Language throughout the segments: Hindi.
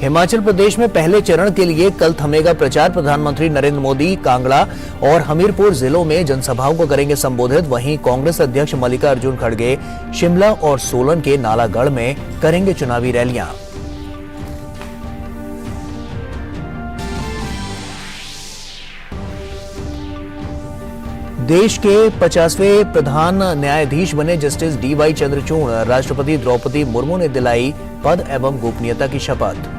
हिमाचल प्रदेश में पहले चरण के लिए कल थमेगा प्रचार। प्रधानमंत्री नरेंद्र मोदी कांगड़ा और हमीरपुर जिलों में जनसभाओं को करेंगे संबोधित। वहीं कांग्रेस अध्यक्ष मल्लिकार्जुन खड़गे शिमला और सोलन के नालागढ़ में करेंगे चुनावी रैलियां। देश के 50वें प्रधान न्यायाधीश बने जस्टिस डी.वाई. चंद्रचूड़ राष्ट्रपति द्रौपदी मुर्मू ने दिलाई पद एवं गोपनीयता की शपथ।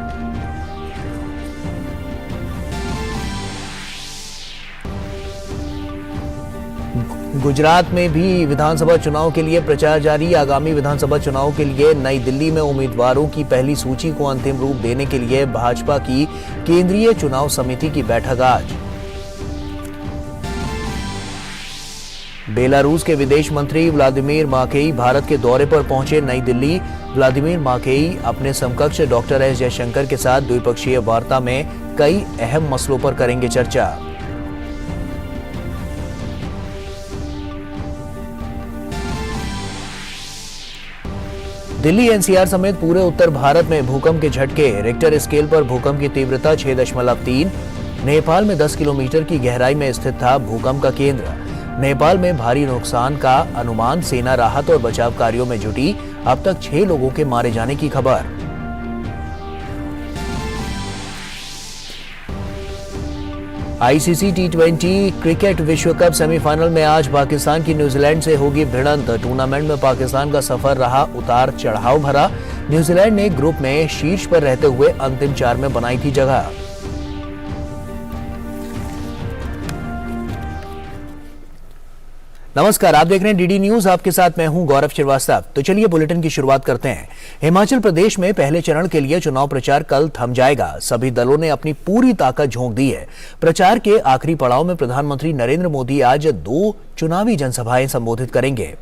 गुजरात में भी विधानसभा चुनाव के लिए प्रचार जारी। आगामी विधानसभा चुनाव के लिए नई दिल्ली में उम्मीदवारों की पहली सूची को अंतिम रूप देने के लिए भाजपा की केंद्रीय चुनाव समिति की बैठक आज। बेलारूस के विदेश मंत्री व्लादिमीर माकेई भारत के दौरे पर पहुंचे नई दिल्ली। व्लादिमीर माकेई अपने समकक्ष डॉक्टर एस जयशंकर के साथ द्विपक्षीय वार्ता में कई अहम मसलों पर करेंगे चर्चा। दिल्ली एनसीआर समेत पूरे उत्तर भारत में भूकंप के झटके। रिक्टर स्केल पर भूकंप की तीव्रता 6.3। नेपाल में 10 किलोमीटर की गहराई में स्थित था भूकंप का केंद्र। नेपाल में भारी नुकसान का अनुमान। सेना राहत और बचाव कार्यों में जुटी। अब तक 6 लोगों के मारे जाने की खबर। आईसीसी टी20 क्रिकेट विश्व कप सेमीफाइनल में आज पाकिस्तान की न्यूजीलैंड से होगी भिड़ंत। टूर्नामेंट में पाकिस्तान का सफर रहा उतार चढ़ाव भरा। न्यूजीलैंड ने ग्रुप में शीर्ष पर रहते हुए अंतिम 4 में बनाई थी जगह। नमस्कार, आप देख रहे हैं डीडी न्यूज। आपके साथ मैं हूं गौरव श्रीवास्तव। तो चलिए बुलेटिन की शुरुआत करते हैं। हिमाचल प्रदेश में पहले चरण के लिए चुनाव प्रचार कल थम जाएगा। सभी दलों ने अपनी पूरी ताकत झोंक दी है। प्रचार के आखिरी पड़ाव में प्रधानमंत्री नरेंद्र मोदी आज 2 चुनावी जनसभाएं संबोधित करेंगे।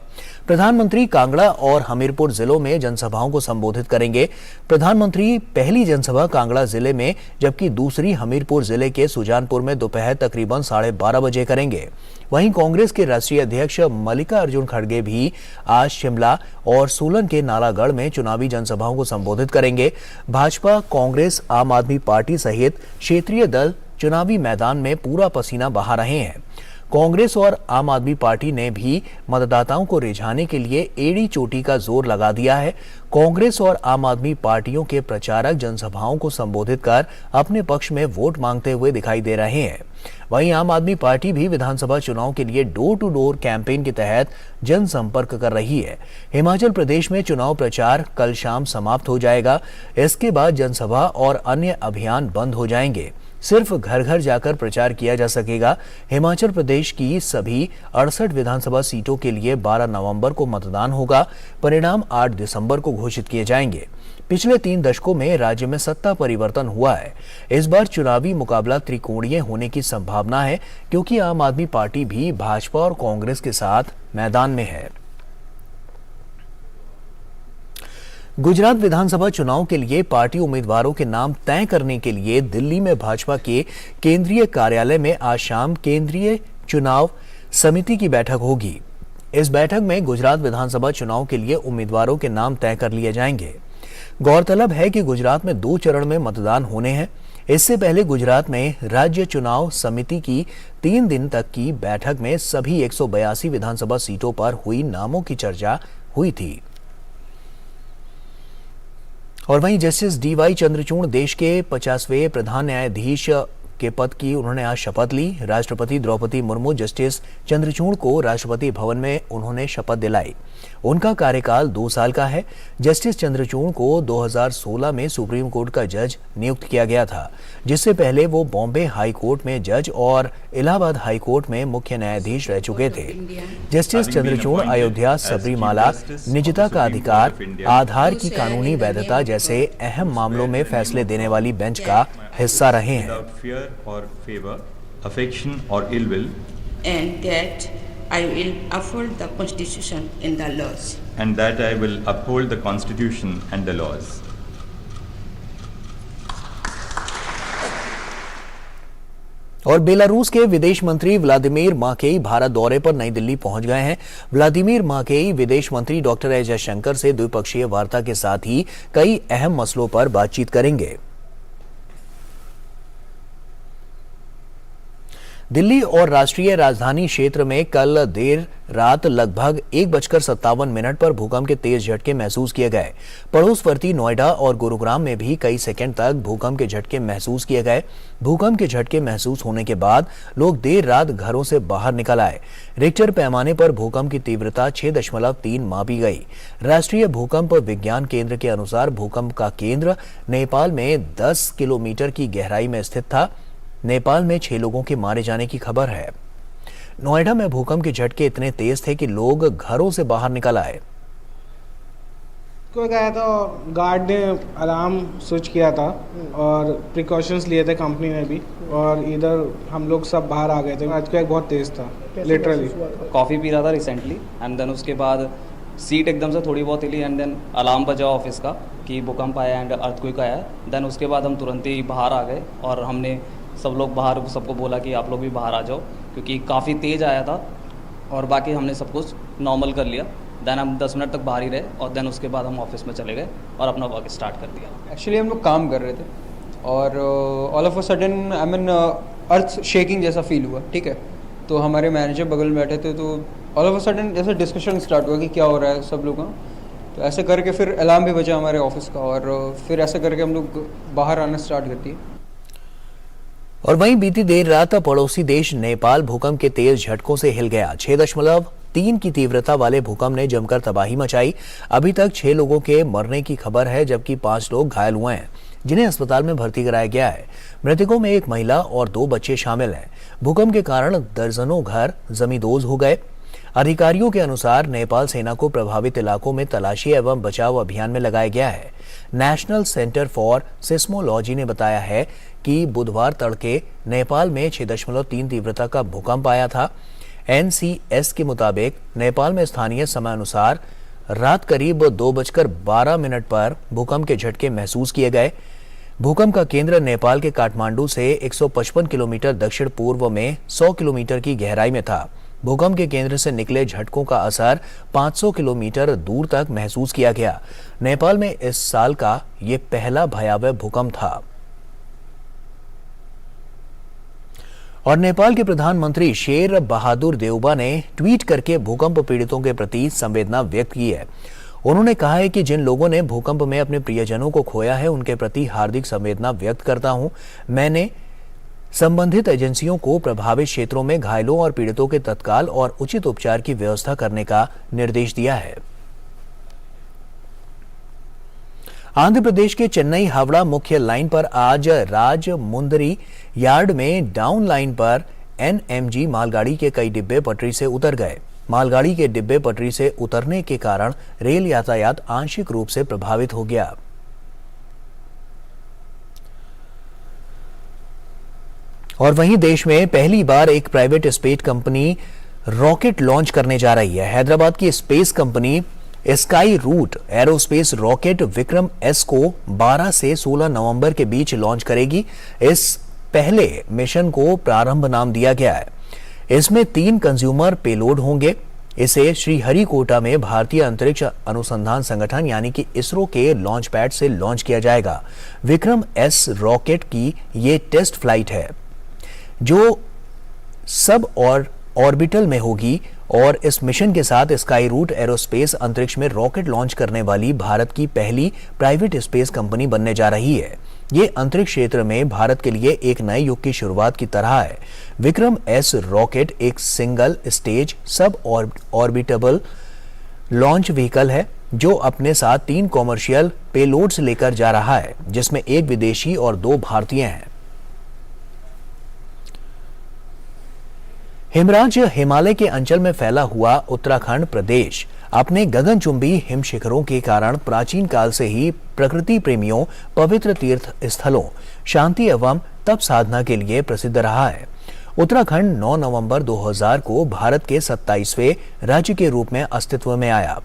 प्रधानमंत्री कांगड़ा और हमीरपुर जिलों में जनसभाओं को संबोधित करेंगे। प्रधानमंत्री पहली जनसभा कांगड़ा जिले में जबकि दूसरी हमीरपुर जिले के सुजानपुर में दोपहर तकरीबन 12:30 बजे करेंगे। वहीं कांग्रेस के राष्ट्रीय अध्यक्ष मल्लिकार्जुन खड़गे भी आज शिमला और सोलन के नालागढ़ में चुनावी जनसभाओं को संबोधित करेंगे। भाजपा, कांग्रेस, आम आदमी पार्टी सहित क्षेत्रीय दल चुनावी मैदान में पूरा पसीना बहा रहे हैं। कांग्रेस और आम आदमी पार्टी ने भी मतदाताओं को रिझाने के लिए एड़ी चोटी का जोर लगा दिया है। कांग्रेस और आम आदमी पार्टियों के प्रचारक जनसभाओं को संबोधित कर अपने पक्ष में वोट मांगते हुए दिखाई दे रहे हैं। वहीं आम आदमी पार्टी भी विधानसभा चुनाव के लिए डोर टू डोर कैंपेन के तहत जनसंपर्क कर रही है। हिमाचल प्रदेश में चुनाव प्रचार कल शाम समाप्त हो जाएगा। इसके बाद जनसभा और अन्य अभियान बंद हो जाएंगे। सिर्फ घर घर जाकर प्रचार किया जा सकेगा। हिमाचल प्रदेश की सभी 68 विधानसभा सीटों के लिए 12 नवंबर को मतदान होगा। परिणाम 8 दिसंबर को घोषित किए जाएंगे। पिछले 3 दशकों में राज्य में सत्ता परिवर्तन हुआ है। इस बार चुनावी मुकाबला त्रिकोणीय होने की संभावना है क्योंकि आम आदमी पार्टी भी भाजपा और कांग्रेस के साथ मैदान में है। गुजरात विधानसभा चुनाव के लिए पार्टी उम्मीदवारों के नाम तय करने के लिए दिल्ली में भाजपा के केंद्रीय कार्यालय में आज शाम केंद्रीय चुनाव समिति की बैठक होगी। इस बैठक में गुजरात विधानसभा चुनाव के लिए उम्मीदवारों के नाम तय कर लिए जाएंगे। गौरतलब है कि गुजरात में 2 चरण में मतदान होने हैं। इससे पहले गुजरात में राज्य चुनाव समिति की 3 दिन तक की बैठक में सभी 182 विधानसभा सीटों पर हुई नामों की चर्चा हुई थी। और वहीं जस्टिस डी.वाई. चंद्रचूड़ देश के 50वें प्रधान न्यायाधीश के पद की उन्होंने आज शपथ ली। राष्ट्रपति द्रौपदी मुर्मू जस्टिस चंद्रचूड़ को राष्ट्रपति भवन में उन्होंने शपथ दिलाई। उनका कार्यकाल 2 साल का है। जस्टिस चंद्रचूड़ को 2016 में सुप्रीम कोर्ट का जज नियुक्त किया गया था, जिससे पहले वो बॉम्बे हाई कोर्ट में जज और इलाहाबाद हाई कोर्ट में मुख्य न्यायाधीश रह चुके थे। जस्टिस चंद्रचूड़ अयोध्या, सबरीमाला, निजता का अधिकार, आधार की कानूनी वैधता जैसे अहम मामलों में फैसले देने वाली बेंच का हिस्सा रहे हैं। I will uphold the Constitution and the laws. And that I will uphold the Constitution and the laws. और बेलारूस के विदेश मंत्री व्लादिमीर माकेई भारत दौरे पर नई दिल्ली पहुंच गए हैं। व्लादिमीर माकेई विदेश मंत्री डॉक्टर एस जयशंकर से द्विपक्षीय वार्ता के साथ ही कई अहम मसलों पर बातचीत करेंगे। दिल्ली और राष्ट्रीय राजधानी क्षेत्र में कल देर रात लगभग 1:57 पर भूकंप के तेज झटके महसूस किए गए। पड़ोसवर्ती नोएडा और गुरुग्राम में भी कई सेकंड तक भूकंप के झटके महसूस किए गए। भूकंप के झटके महसूस होने के बाद लोग देर रात घरों से बाहर निकल आए। रिक्टर पैमाने पर भूकंप की तीव्रता 6.3 मापी गई। राष्ट्रीय भूकंप विज्ञान केंद्र के अनुसार भूकंप का केंद्र नेपाल में 10 किलोमीटर की गहराई में स्थित था। नेपाल में 6 लोगों के मारे जाने की खबर है। नोएडा में भूकंप के झटके इतने तेज थे कि लोग घरों से बाहर निकल आए। कोई गया था और गार्ड ने अलार्म स्विच किया था और प्रिकॉशंस लिए थे कंपनी ने भी, और इधर हम लोग सब बाहर आ गए थे। अर्थक्वेक बहुत तेज था, लिटरली। कॉफ़ी पी रहा था रिसेंटली एंड देन उसके बाद सीट एकदम से थोड़ी बहुत हिली एंड देन अलार्म बजा ऑफिस का कि भूकंप आया एंड अर्थक्वेक आया। देन उसके बाद हम तुरंत ही बाहर आ गए और हमने सब लोग बाहर सबको बोला कि आप लोग भी बाहर आ जाओ, क्योंकि काफ़ी तेज़ आया था। और बाकी हमने सब कुछ नॉर्मल कर लिया। देन हम 10 मिनट तक बाहर ही रहे और देन उसके बाद हम ऑफिस में चले गए और अपना वर्क स्टार्ट कर दिया। एक्चुअली हम लोग काम कर रहे थे और all of a sudden I mean earth shaking जैसा फील हुआ, ठीक है। तो हमारे मैनेजर बगल में बैठे थे, तो ऑल ऑफ अ सडन जैसे डिस्कशन स्टार्ट हुआ कि क्या हो रहा है सब लोगों का। तो ऐसे करके फिर अलार्म भी बजा हमारे ऑफिस का और फिर ऐसे करके हम लोग बाहर आना स्टार्ट कर दिए। और वहीं बीती देर रात पड़ोसी देश नेपाल भूकंप के तेज झटकों से हिल गया। 6.3 की तीव्रता वाले भूकंप ने जमकर तबाही मचाई। अभी तक 6 लोगों के मरने की खबर है, जबकि 5 लोग घायल हुए हैं, जिन्हें अस्पताल में भर्ती कराया गया है। मृतकों में एक महिला और 2 बच्चे शामिल हैं। भूकंप के कारण दर्जनों घर जमींदोज हो गए। अधिकारियों के अनुसार नेपाल सेना को प्रभावित इलाकों में तलाशी एवं बचाव अभियान में लगाया गया है। नेशनल सेंटर फॉर सिस्मोलॉजी ने बताया है कि बुधवार तड़के नेपाल में 6.3 तीव्रता का भूकंप आया था। एनसीएस के मुताबिक नेपाल में स्थानीय समय अनुसार रात करीब 2:12 पर भूकंप के झटके महसूस किए गए। भूकंप का केंद्र नेपाल के काठमांडू से 155 किलोमीटर दक्षिण पूर्व में 100 किलोमीटर की गहराई में था। भूकंप के केंद्र से निकले झटकों का असर 500 किलोमीटर दूर तक महसूस किया गया। नेपाल में इस साल का ये पहला भयावह भूकंप था। और नेपाल के प्रधानमंत्री शेर बहादुर देउबा ने ट्वीट करके भूकंप पीड़ितों के प्रति संवेदना व्यक्त की है। उन्होंने कहा है कि जिन लोगों ने भूकंप में अपने प्रियजनों को खोया है, उनके प्रति हार्दिक संवेदना व्यक्त करता हूं। मैंने संबंधित एजेंसियों को प्रभावित क्षेत्रों में घायलों और पीड़ितों के तत्काल और उचित उपचार की व्यवस्था करने का निर्देश दिया है। आंध्र प्रदेश के चेन्नई हावड़ा मुख्य लाइन पर आज राजमुंदरी यार्ड में डाउन लाइन पर एनएमजी मालगाड़ी के कई डिब्बे पटरी से उतर गए। मालगाड़ी के डिब्बे पटरी से उतरने के कारण रेल यातायात आंशिक रूप से प्रभावित हो गया। और वहीं देश में पहली बार एक private space company rocket launch करने जा रही है। हैदराबाद की space company Skyroot Aerospace rocket Vikram S को 12 से 16 नवंबर के बीच लॉन्च करेगी। इस पहले मिशन को प्रारंभ नाम दिया गया है। इसमें 3 कंज्यूमर पेलोड होंगे। इसे श्रीहरिकोटा में भारतीय अंतरिक्ष अनुसंधान संगठन यानी कि इसरो के लॉन्च पैड से लॉन्च किया जाएगा। विक्रम एस रॉकेट की ये टेस्ट फ्लाइट है जो सब ऑर्बिटल में होगी और इस मिशन के साथ स्काई रूट एरोस्पेस अंतरिक्ष में रॉकेट लॉन्च करने वाली भारत की पहली प्राइवेट स्पेस कंपनी बनने जा रही है। ये अंतरिक्ष क्षेत्र में भारत के लिए एक नए युग की शुरुआत की तरह है। विक्रम एस रॉकेट एक सिंगल स्टेज सब ऑर्बिटेबल लॉन्च व्हीकल है जो अपने साथ 3 कॉमर्शियल पेलोड्स लेकर जा रहा है, जिसमें 1 विदेशी और 2 भारतीय हैं। हिमराज हिमालय के अंचल में फैला हुआ उत्तराखंड प्रदेश अपने गगनचुंबी हिम शिखरों के कारण प्राचीन काल से ही प्रकृति प्रेमियों, पवित्र तीर्थ स्थलों, शांति एवं तप साधना के लिए प्रसिद्ध रहा है। उत्तराखंड 9 नवंबर 2000 को भारत के 27वें राज्य के रूप में अस्तित्व में आया।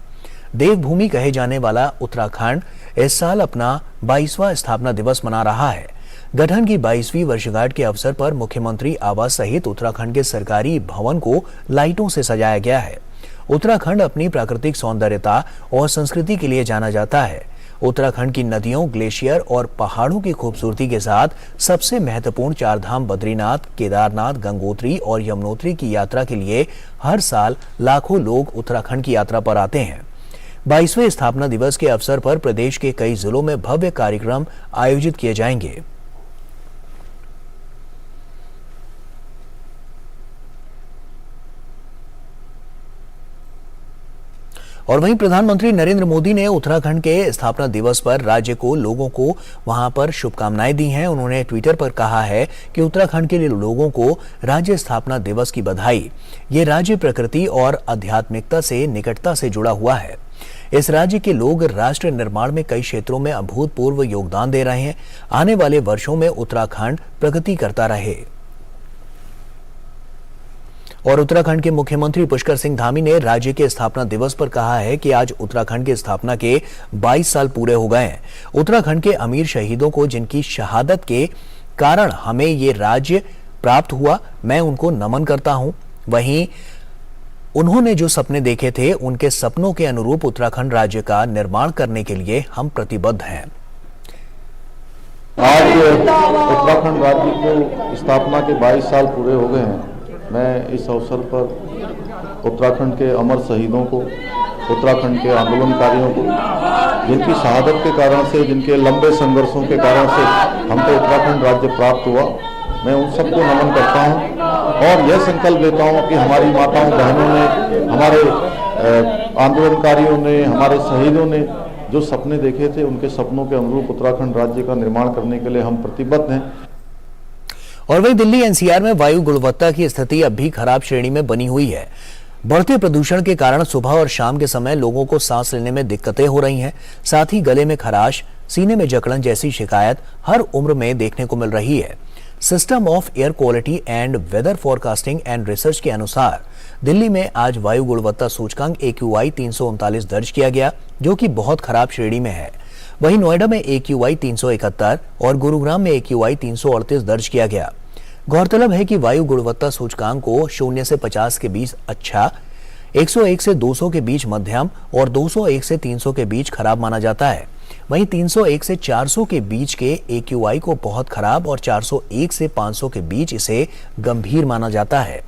देवभूमि कहे जाने वाला उत्तराखंड इस साल अपना 22वां स्थापना दिवस मना रहा है। गठन की 22वीं वर्षगांठ के अवसर पर मुख्यमंत्री आवास सहित उत्तराखंड के सरकारी भवन को लाइटों से सजाया गया है। उत्तराखंड अपनी प्राकृतिक सौंदर्यता और संस्कृति के लिए जाना जाता है। उत्तराखंड की नदियों, ग्लेशियर और पहाड़ों की खूबसूरती के साथ सबसे महत्वपूर्ण चार धाम बद्रीनाथ, केदारनाथ, गंगोत्री और यमुनोत्री की यात्रा के लिए हर साल लाखों लोग उत्तराखंड की यात्रा पर आते हैं। 22वें स्थापना दिवस के अवसर पर प्रदेश के कई जिलों में भव्य कार्यक्रम आयोजित किए जाएंगे। और वहीं प्रधानमंत्री नरेंद्र मोदी ने उत्तराखंड के स्थापना दिवस पर राज्य को लोगों को वहां पर शुभकामनाएं दी हैं। उन्होंने ट्विटर पर कहा है कि उत्तराखंड के लिए लोगों को राज्य स्थापना दिवस की बधाई। ये राज्य प्रकृति और आध्यात्मिकता से निकटता से जुड़ा हुआ है। इस राज्य के लोग राष्ट्र निर्माण में कई क्षेत्रों में अभूतपूर्व योगदान दे रहे हैं। आने वाले वर्षों में उत्तराखंड प्रगति करता रहे। और उत्तराखंड के मुख्यमंत्री पुष्कर सिंह धामी ने राज्य के स्थापना दिवस पर कहा है कि आज उत्तराखंड की स्थापना के 22 साल पूरे हो गए हैं। उत्तराखंड के अमीर शहीदों को जिनकी शहादत के कारण हमें ये राज्य प्राप्त हुआ, मैं उनको नमन करता हूं। वहीं उन्होंने जो सपने देखे थे, उनके सपनों के अनुरूप उत्तराखंड राज्य का निर्माण करने के लिए हम प्रतिबद्ध हैं। आज उत्तराखंड राज्य को स्थापना के 22 साल पूरे हो गए हैं। मैं इस अवसर पर उत्तराखंड के अमर शहीदों को, उत्तराखंड के आंदोलनकारियों को, जिनकी शहादत के कारण से, जिनके लंबे संघर्षों के कारण से हमको उत्तराखंड राज्य प्राप्त हुआ, मैं उन सबको नमन करता हूं और यह संकल्प लेता हूं कि हमारी माताओं बहनों ने, हमारे आंदोलनकारियों ने, हमारे शहीदों ने जो सपने देखे थे, उनके सपनों के अनुरूप उत्तराखंड राज्य का निर्माण करने के लिए हम प्रतिबद्ध हैं। और वहीं दिल्ली एनसीआर में वायु गुणवत्ता की स्थिति अब भी खराब श्रेणी में बनी हुई है। बढ़ते प्रदूषण के कारण सुबह और शाम के समय लोगों को सांस लेने में दिक्कतें हो रही हैं। साथ ही गले में खराश, सीने में जकड़न जैसी शिकायत हर उम्र में देखने को मिल रही है। System of air quality and weather forecasting and research के अनुसार दिल्ली में आज वायु गुणवत्ता सूचकांक AQI 339 दर्ज किया गया, जो कि बहुत खराब श्रेणी में है। वहीं नोएडा में AQI 371 और गुरुग्राम में AQI 338 दर्ज किया गया। गौरतलब है कि वायु गुणवत्ता सूचकांक को 0 से 50 के बीच अच्छा, 101 से 200 के बीच मध्यम और 201 से 300 के बीच खराब माना जाता है। वहीं 301 से 400 के बीच के AQI को बहुत खराब और 401 से 500 के बीच इसे गंभीर माना जाता है।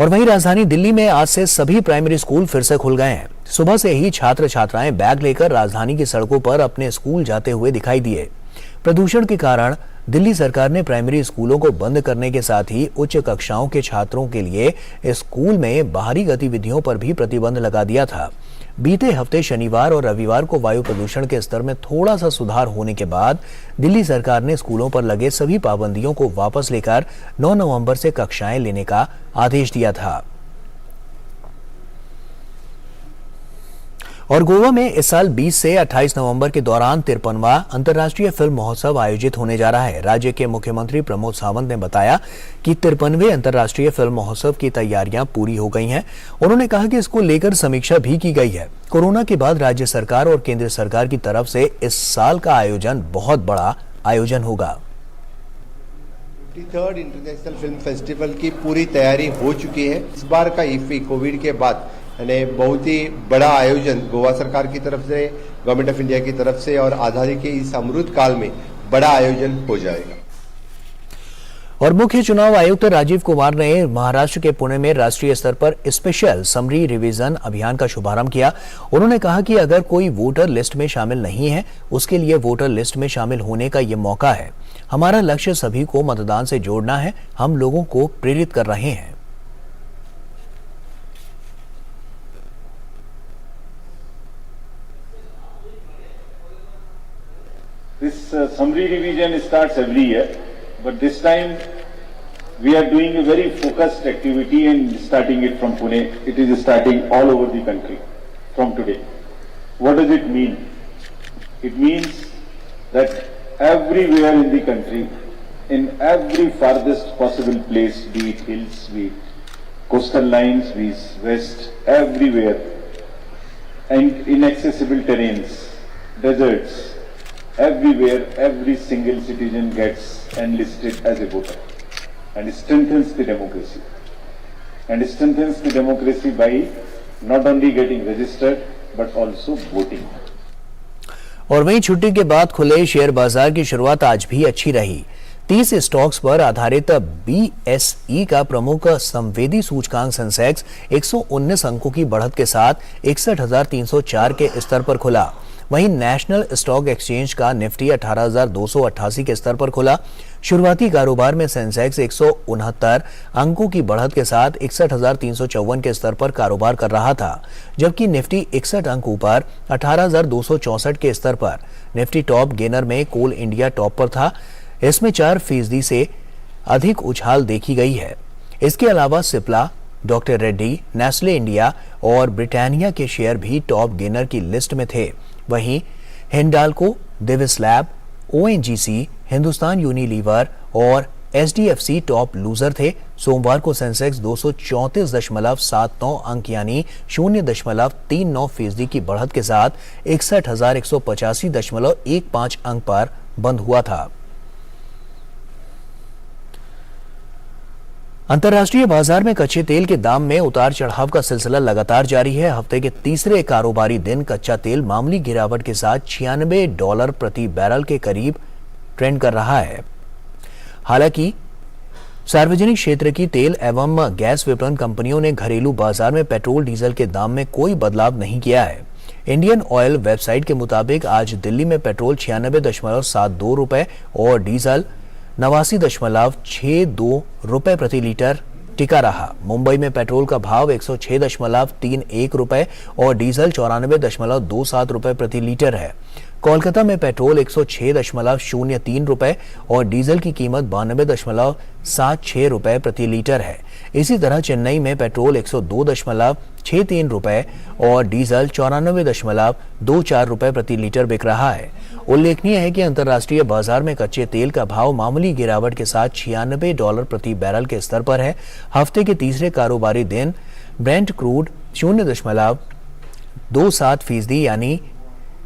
और वहीं राजधानी दिल्ली में आज से सभी प्राइमरी स्कूल फिर से खुल गए हैं। सुबह से ही छात्र छात्राएं बैग लेकर राजधानी की सड़कों पर अपने स्कूल जाते हुए दिखाई दिए। प्रदूषण के कारण दिल्ली सरकार ने प्राइमरी स्कूलों को बंद करने के साथ ही उच्च कक्षाओं के छात्रों के लिए स्कूल में बाहरी गतिविधियों पर भी प्रतिबंध लगा दिया था। बीते हफ्ते शनिवार और रविवार को वायु प्रदूषण के स्तर में थोड़ा सा सुधार होने के बाद दिल्ली सरकार ने स्कूलों पर लगे सभी पाबंदियों को वापस लेकर 9 नवंबर से कक्षाएं लेने का आदेश दिया था। और गोवा में इस साल 20 से 28 नवंबर के दौरान 53वां अंतर्राष्ट्रीय फिल्म महोत्सव आयोजित होने जा रहा है। राज्य के मुख्यमंत्री प्रमोद सावंत ने बताया कि 53वें अंतर्राष्ट्रीय फिल्म महोत्सव की तैयारियां पूरी हो गई हैं। उन्होंने कहा कि इसको लेकर समीक्षा भी की गई है। कोरोना के बाद राज्य सरकार और केंद्र सरकार की तरफ से इस साल का आयोजन बहुत बड़ा आयोजन होगा। 53rd इंटरनेशनल फिल्म फेस्टिवल की पूरी तैयारी हो चुकी है। इस बार का IFFI कोविड के बाद यानी बहुत ही बड़ा आयोजन गोवा सरकार की तरफ से, गवर्नमेंट ऑफ इंडिया की तरफ से और आज़ादी के इस अमृत काल में बड़ा आयोजन हो जाएगा। और मुख्य चुनाव आयुक्त राजीव कुमार ने महाराष्ट्र के पुणे में राष्ट्रीय स्तर पर स्पेशल समरी रिवीजन अभियान का शुभारंभ किया। उन्होंने कहा कि अगर कोई वोटर लिस्ट में शामिल नहीं है, उसके लिए वोटर लिस्ट में शामिल होने का ये मौका है। हमारा लक्ष्य सभी को मतदान से जोड़ना है। हम लोगों को प्रेरित कर रहे हैं। This summary revision starts every year, but this time we are doing a very focused activity and starting it from Pune. It is starting all over the country from today. What does it mean? It means that everywhere in the country, in every farthest possible place, be it hills, be it coastal lines, be it west, everywhere, and inaccessible terrains, deserts, everywhere, every single citizen gets enlisted as a voter and strengthens the democracy. And strengthens the democracy by not only getting registered but also voting. और वहीं छुट्टी के बाद खुले शेयर बाजार की शुरुआत आज भी अच्छी रही। 30 स्टॉक्स पर आधारित BSE का प्रमुख संवेदी सूचकांक सेंसेक्स 119 अंकों की बढ़त के साथ 61,304 के स्तर पर खुला। वहीं नेशनल स्टॉक एक्सचेंज का निफ्टी 18,288 के स्तर पर खुला। शुरुआती कारोबार में सेंसेक्स 169 अंकों की बढ़त के साथ 61,354 के स्तर पर कारोबार कर रहा था, जबकि निफ्टी 61 अंक ऊपर 18,264 के स्तर पर। निफ्टी टॉप गेनर में कोल इंडिया टॉप पर था, इसमें 4% से अधिक उछाल देखी गई है। इसके अलावा Cipla, doctor Reddy, Nestle India और ब्रिटानिया के शेयर भी टॉप गेनर की लिस्ट में थे। वहीं Hindalco, Divis lab, ONGC, Hindustan Unilever और SDFC टॉप लूजर थे। सोमवार को सेंसेक्स 234.79 अंक यानी 0.39% की बढ़त के साथ 61,185.15 अंक पर बंद हुआ था। अंतर्राष्ट्रीय बाजार में कच्चे तेल के दाम में उतार चढ़ाव का सिलसिला लगातार जारी है। हफ्ते के तीसरे कारोबारी दिन कच्चा तेल मामूली गिरावट के साथ $96 प्रति बैरल के करीब ट्रेंड कर रहा है। हालांकि सार्वजनिक क्षेत्र की तेल एवं गैस विपणन कंपनियों ने घरेलू बाजार में पेट्रोल डीजल के दाम में कोई बदलाव नहीं किया है। इंडियन ऑयल वेबसाइट के मुताबिक आज दिल्ली में पेट्रोल 96.72 रुपए और डीजल 89.62 रुपए प्रति लीटर टिका रहा। मुंबई में पेट्रोल का भाव 106.31 रुपए और डीजल 94.27 रुपए प्रति लीटर है। कोलकाता में पेट्रोल 106.03 रुपए और डीजल की कीमत 92.76 रुपए प्रति लीटर है। इसी तरह चेन्नई में पेट्रोल 102.63 रुपए और डीजल 94.24 रुपए प्रति लीटर बिक रहा है। उल्लेखनीय है कि अंतर्राष्ट्रीय बाजार में कच्चे तेल का भाव मामूली गिरावट के साथ $96 प्रति बैरल के स्तर पर है। हफ्ते के तीसरे कारोबारी दिन ब्रेंट क्रूड 0.27% यानी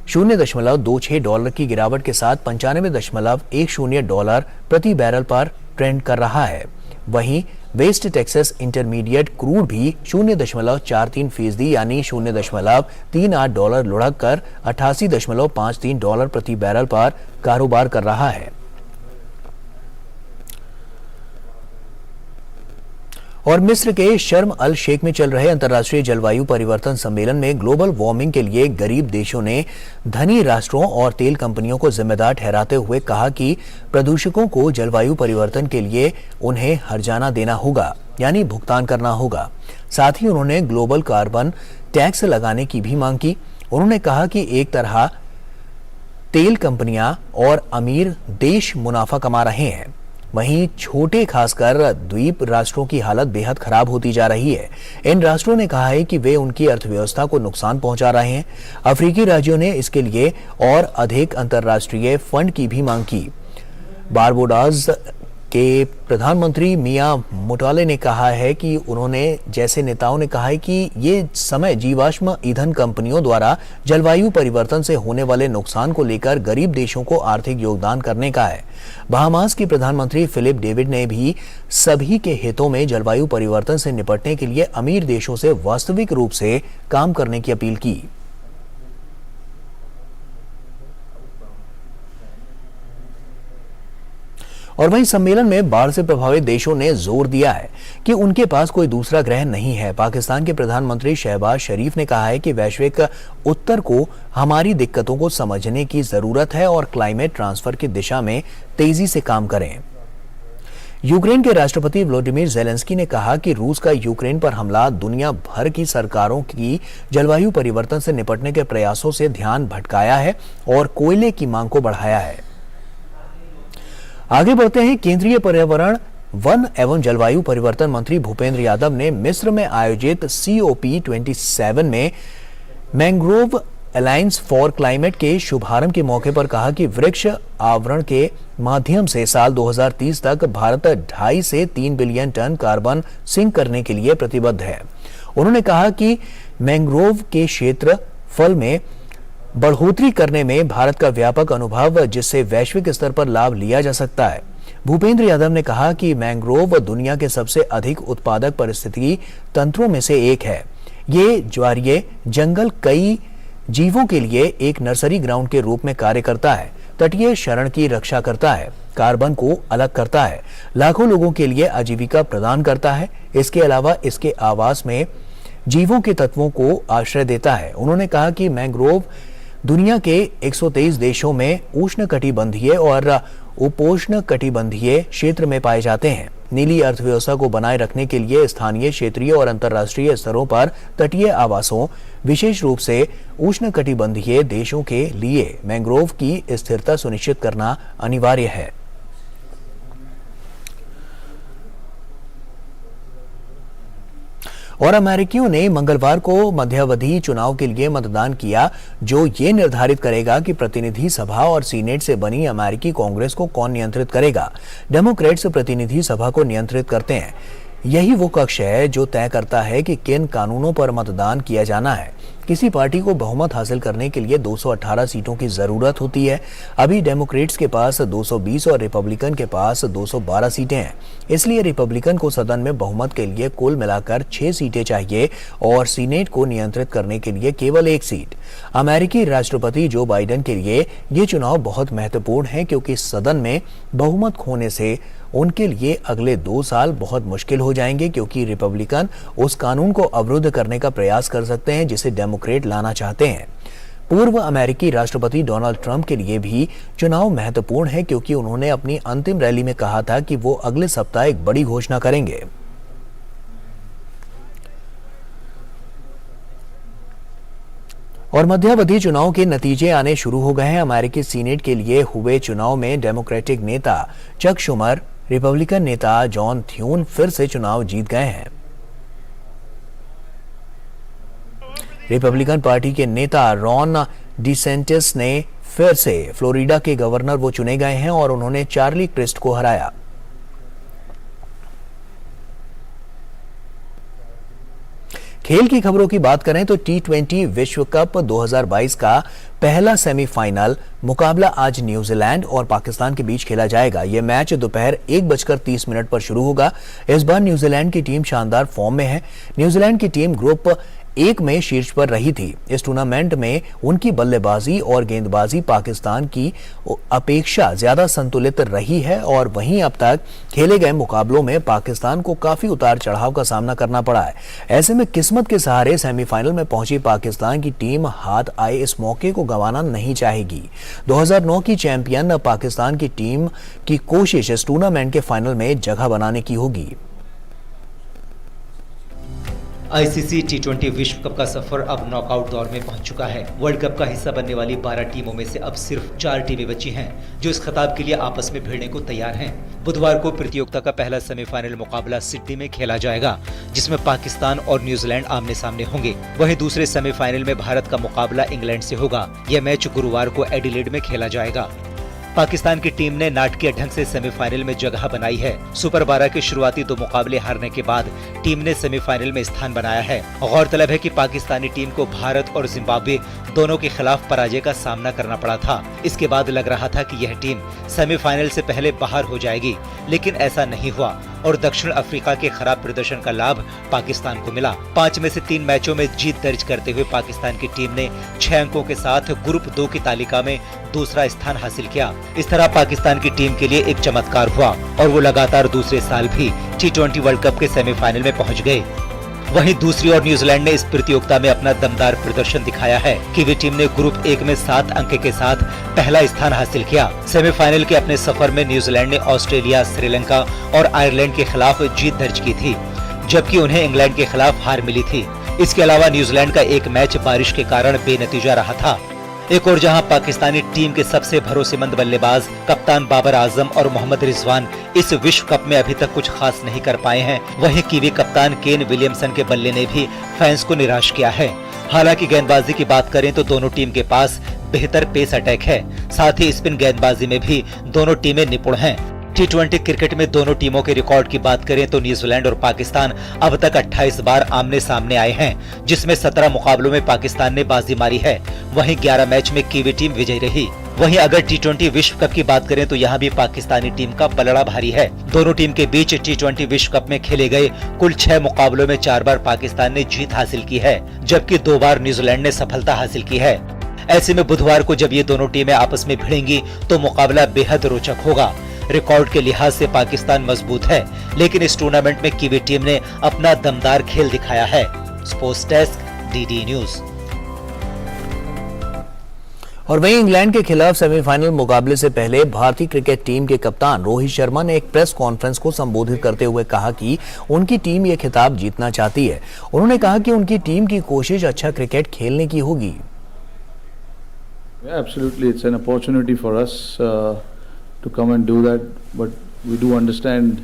$0.26 की गिरावट के साथ $95.10 प्रति बैरल पर ट्रेंड कर रहा है। वहीं वेस्ट टेक्सास इंटरमीडिएट क्रूड भी 0.43% यानी $0.38 लुढ़क कर $88.53 प्रति बैरल पर कारोबार कर रहा है। और मिस्र के शर्म अल शेख में चल रहे अंतर्राष्ट्रीय जलवायु परिवर्तन सम्मेलन में ग्लोबल वार्मिंग के लिए गरीब देशों ने धनी राष्ट्रों और तेल कंपनियों को जिम्मेदार ठहराते हुए कहा कि प्रदूषकों को जलवायु परिवर्तन के लिए उन्हें हर्जाना देना होगा, यानी भुगतान करना होगा। साथ ही उन्होंने ग्लोबल कार्बन टैक्स लगाने की भी मांग की। उन्होंने कहा कि एक तरह तेल कंपनियां और अमीर देश मुनाफा कमा रहे हैं, वहीं छोटे खासकर द्वीप राष्ट्रों की हालत बेहद खराब होती जा रही है। इन राष्ट्रों ने कहा है कि वे उनकी अर्थव्यवस्था को नुकसान पहुंचा रहे हैं। अफ्रीकी राज्यों ने इसके लिए और अधिक अंतर्राष्ट्रीय फंड की भी मांग की। बारबोडास के प्रधानमंत्री मिया मोटाले ने कहा है कि उन्होंने जैसे नेताओं ने कहा है कि ये समय जीवाश्म ईंधन कंपनियों द्वारा जलवायु परिवर्तन से होने वाले नुकसान को लेकर गरीब देशों को आर्थिक योगदान करने का है। बहामास की प्रधानमंत्री फिलिप डेविड ने भी सभी के हितों में जलवायु परिवर्तन से निपटने के लिए अमीर देशों से वास्तविक रूप से काम करने की अपील की। और वहीं सम्मेलन में बाढ़ से प्रभावित देशों ने जोर दिया है कि उनके पास कोई दूसरा ग्रह नहीं है। पाकिस्तान के प्रधानमंत्री शहबाज शरीफ ने कहा है कि वैश्विक उत्तर को हमारी दिक्कतों को समझने की जरूरत है और क्लाइमेट ट्रांसफर की दिशा में तेजी से काम करें। यूक्रेन के राष्ट्रपति व्लादिमीर ज़ेलेंस्की ने कहा कि रूस का यूक्रेन पर हमला दुनिया भर की सरकारों की जलवायु परिवर्तन से निपटने के प्रयासों से ध्यान भटकाया है और कोयले की मांग को बढ़ाया है। आगे बढ़ते हैं। केंद्रीय पर्यावरण, वन एवं जलवायु परिवर्तन मंत्री भूपेंद्र यादव ने मिस्र में आयोजित COP27 में मैंग्रोव अलायंस फॉर क्लाइमेट के शुभारंभ के मौके पर कहा कि वृक्ष आवरण के माध्यम से साल 2030 तक भारत 2.5 से 3 बिलियन टन कार्बन सिंक करने के लिए प्रतिबद्ध है। उन्होंने कहा कि मैंग्रोव के क्षेत्रफल में बढ़ोतरी करने में भारत का व्यापक अनुभव, जिससे वैश्विक स्तर पर लाभ लिया जा सकता है। भूपेंद्र यादव ने कहा कि मैंग्रोव दुनिया के सबसे अधिक उत्पादक पारिस्थितिकी तंत्रों में से एक है। ये ज्वारीय जंगल कई जीवों के लिए एक नर्सरी ग्राउंड के रूप में कार्य करता है, तटीय शरण की रक्षा करता है, कार्बन को अलग करता है, लाखों लोगों के लिए आजीविका प्रदान करता है। इसके अलावा इसके आवास में जीवों के तत्वों को आश्रय देता है। उन्होंने कहा कि मैंग्रोव दुनिया के 123 देशों में उष्णकटिबंधीय और उपोष्ण कटिबंधीय क्षेत्र में पाए जाते हैं। नीली अर्थव्यवस्था को बनाए रखने के लिए स्थानीय, क्षेत्रीय और अंतर्राष्ट्रीय स्तरों पर तटीय आवासों, विशेष रूप से उष्णकटिबंधीय देशों के लिए मैंग्रोव की स्थिरता सुनिश्चित करना अनिवार्य है। और अमेरिकियों ने मंगलवार को मध्यावधि चुनाव के लिए मतदान किया, जो ये निर्धारित करेगा कि प्रतिनिधि सभा और सीनेट से बनी अमेरिकी कांग्रेस को कौन नियंत्रित करेगा। डेमोक्रेट्स प्रतिनिधि सभा को नियंत्रित करते हैं। यही वो कक्ष है जो तय करता है कि किन कानूनों पर मतदान किया जाना है। किसी पार्टी को बहुमत हासिल करने के लिए 218 सीटों की जरूरत होती है। अभी डेमोक्रेट्स के पास 220 और रिपब्लिकन के पास 212 सीटें हैं। इसलिए रिपब्लिकन को सदन में बहुमत के लिए कुल मिलाकर 6 सीटें चाहिए और सीनेट को नियंत्रित करने के लिए केवल 1 सीट। अमेरिकी राष्ट्रपति जो बाइडेन के लिए ये चुनाव बहुत महत्वपूर्ण है, क्योंकि सदन में बहुमत खोने से उनके लिए अगले 2 साल बहुत मुश्किल हो जाएंगे, क्योंकि रिपब्लिकन उस कानून को अवरुद्ध करने का प्रयास कर सकते हैं जिसे डेमोक्रेट लाना चाहते हैं। पूर्व अमेरिकी राष्ट्रपति डोनाल्ड ट्रंप के लिए भी चुनाव महत्वपूर्ण है, क्योंकि उन्होंने अपनी अंतिम रैली में कहा था कि वो अगले सप्ताह एक बड़ी घोषणा करेंगे। और मध्यावधि चुनाव के नतीजे आने शुरू हो गए हैं। अमेरिकी सीनेट के लिए हुए चुनाव में डेमोक्रेटिक नेता चक शुमर, रिपब्लिकन नेता जॉन थ्यून फिर से चुनाव जीत गए हैं। रिपब्लिकन पार्टी के नेता रॉन डिसेंटिस ने फिर से फ्लोरिडा के गवर्नर वो चुने गए हैं और उन्होंने चार्ली क्रिस्ट को हराया। खेल की खबरों की बात करें तो T20 विश्व कप 2022 का पहला सेमीफाइनल मुकाबला आज न्यूजीलैंड और पाकिस्तान के बीच खेला जाएगा। यह मैच दोपहर 1:30 पर शुरू होगा। इस बार न्यूजीलैंड की टीम शानदार फॉर्म में है। न्यूजीलैंड की टीम ग्रुप 1 में शीर्ष पर रही थी। इस टूर्नामेंट में उनकी बल्लेबाजी और गेंदबाजी पाकिस्तान की अपेक्षा ज्यादा संतुलित रही है और वहीं अब तक खेले गए मुकाबलों में पाकिस्तान को काफी उतार चढ़ाव का सामना करना पड़ा है। ऐसे में किस्मत के सहारे सेमीफाइनल में पहुंची पाकिस्तान की टीम हाथ आए इस मौके को गंवाना नहीं चाहेगी। 2009 की चैंपियन पाकिस्तान की टीम की कोशिश इस टूर्नामेंट के फाइनल में जगह बनाने की होगी। आईसीसी T20 विश्व कप का सफर अब नॉकआउट दौर में पहुंच चुका है। वर्ल्ड कप का हिस्सा बनने वाली 12 टीमों में से अब सिर्फ 4 टीमें बची हैं, जो इस खिताब के लिए आपस में भिड़ने को तैयार हैं। बुधवार को प्रतियोगिता का पहला सेमीफाइनल मुकाबला सिडनी में खेला जाएगा, जिसमें पाकिस्तान और न्यूजीलैंड आमने सामने होंगे। वहीं दूसरे सेमीफाइनल में भारत का मुकाबला इंग्लैंड से होगा। यह मैच गुरुवार को एडिलेड में खेला जाएगा। पाकिस्तान की टीम ने नाटकीय ढंग से सेमीफाइनल में जगह बनाई है। सुपर 12 के शुरुआती 2 मुकाबले हारने के बाद टीम ने सेमीफाइनल में स्थान बनाया है। गौरतलब है कि पाकिस्तानी टीम को भारत और जिम्बाब्वे दोनों के खिलाफ पराजय का सामना करना पड़ा था। इसके बाद लग रहा था कि यह टीम सेमीफाइनल से पहले बाहर हो जाएगी, लेकिन ऐसा नहीं हुआ और दक्षिण अफ्रीका के खराब प्रदर्शन का लाभ पाकिस्तान को मिला। 5 में से 3 मैचों में जीत दर्ज करते हुए पाकिस्तान की टीम ने 6 अंकों के साथ ग्रुप 2 की तालिका में दूसरा स्थान हासिल किया। इस तरह पाकिस्तान की टीम के लिए एक चमत्कार हुआ और वो लगातार दूसरे साल भी T20 वर्ल्ड कप के सेमीफाइनल में पहुंच गए। वहीं दूसरी ओर न्यूजीलैंड ने इस प्रतियोगिता में अपना दमदार प्रदर्शन दिखाया है। कीवी टीम ने ग्रुप 1 में 7 अंक के साथ पहला स्थान हासिल किया। सेमीफाइनल के अपने सफर में न्यूजीलैंड ने ऑस्ट्रेलिया, श्रीलंका और आयरलैंड के खिलाफ जीत दर्ज की थी, जबकि उन्हें इंग्लैंड के खिलाफ हार मिली थी। इसके अलावा न्यूजीलैंड का एक मैच बारिश के कारण बेनतीजा रहा था। एक और जहां पाकिस्तानी टीम के सबसे भरोसेमंद बल्लेबाज कप्तान बाबर आजम और मोहम्मद रिजवान इस विश्व कप में अभी तक कुछ खास नहीं कर पाए हैं, वहीं कीवी कप्तान केन विलियमसन के बल्ले ने भी फैंस को निराश किया है। हालांकि गेंदबाजी की बात करें तो दोनों टीम के पास बेहतर पेस अटैक है, साथ ही स्पिन गेंदबाजी में भी दोनों टीमें निपुण हैं। T20 क्रिकेट में दोनों टीमों के रिकॉर्ड की बात करें तो न्यूजीलैंड और पाकिस्तान अब तक 28 बार आमने सामने आए हैं, जिसमें 17 मुकाबलों में पाकिस्तान ने बाजी मारी है। वहीं 11 मैच में कीवी टीम विजयी रही। वहीं अगर T20 विश्व कप की बात करें तो यहाँ भी पाकिस्तानी टीम का पलड़ा भारी है। दोनों टीम के बीच T20 विश्व कप में खेले गए कुल 6 मुकाबलों में 4 बार पाकिस्तान ने जीत हासिल की है, जबकि 2 बार न्यूजीलैंड ने सफलता हासिल की है। ऐसे में बुधवार को जब ये दोनों टीमें आपस में भिड़ेंगी तो मुकाबला बेहद रोचक होगा। रिकॉर्ड के लिहाज से पाकिस्तान मजबूत है, लेकिन इस टूर्नामेंट में कीवी टीम ने अपना दमदार खेल दिखाया है। Sports desk, DD news. और वहीं इंग्लैंड के खिलाफ सेमीफाइनल मुकाबले से पहले भारतीय क्रिकेट टीम के कप्तान रोहित शर्मा ने एक प्रेस कॉन्फ्रेंस को संबोधित करते हुए कहा कि उनकी टीम ये खिताब जीतना चाहती है। उन्होंने कहा कि उनकी टीम की कोशिश अच्छा क्रिकेट खेलने की होगी। Absolutely, it's an opportunity for us to come and do that, but we do understand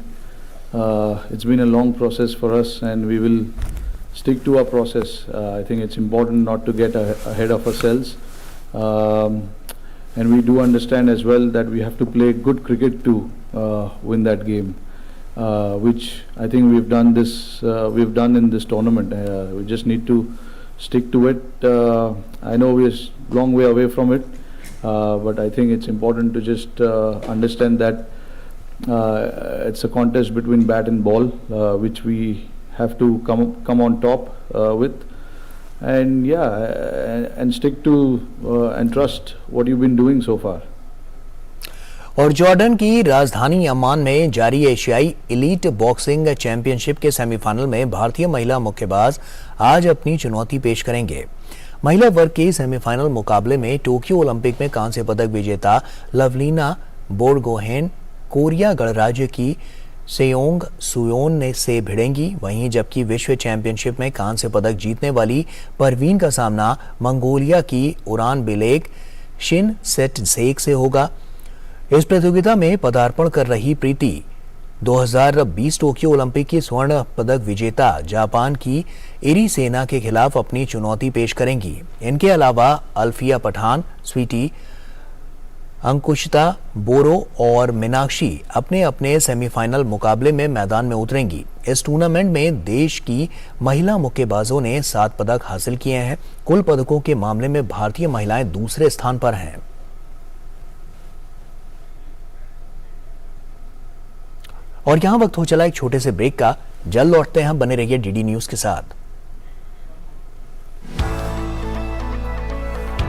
it's been a long process for us and we will stick to our process. I think it's important not to get ahead of ourselves, and we do understand as well that we have to play good cricket to win that game, which I think we've done in this tournament. We just need to stick to it. I know we're a long way away from it, but I think it's important to just understand that it's a contest between bat and ball, which we have to come on top with, and and stick to and trust what you've been doing so far. और जॉर्डन की राजधानी अम्मान में जारी एशियाई एलीट बॉक्सिंग चैंपियनशिप के सेमीफाइनल में भारतीय महिला मुक्केबाज आज अपनी चुनौती पेश करेंगे। महिला वर्ग के सेमीफाइनल मुकाबले में टोक्यो ओलंपिक में कांस्य पदक विजेता लवलीना बोरगोहेन कोरिया गणराज्य की सेयोंग सुयोन से भिड़ेंगी। वहीं जबकि विश्व चैंपियनशिप में कांस्य पदक जीतने वाली परवीन का सामना मंगोलिया की उरान बिलेक शिन सेट जेक से होगा। इस प्रतियोगिता में पदार्पण कर रही प्रीति 2020 टोक्यो ओलंपिक की स्वर्ण पदक विजेता जापान की इरी सेना के खिलाफ अपनी चुनौती पेश करेंगी। इनके अलावा अल्फिया पठान, स्वीटी, अंकुशिता बोरो और मीनाक्षी अपने अपने सेमीफाइनल मुकाबले में मैदान में उतरेंगी। इस टूर्नामेंट में देश की महिला मुक्केबाजों ने 7 पदक हासिल किए हैं। कुल पदकों के मामले में भारतीय महिलाएं दूसरे स्थान पर हैं। और यहां वक्त हो चला एक छोटे से ब्रेक का। जल्द लौटते हैं, बने रहिए DD न्यूज के साथ।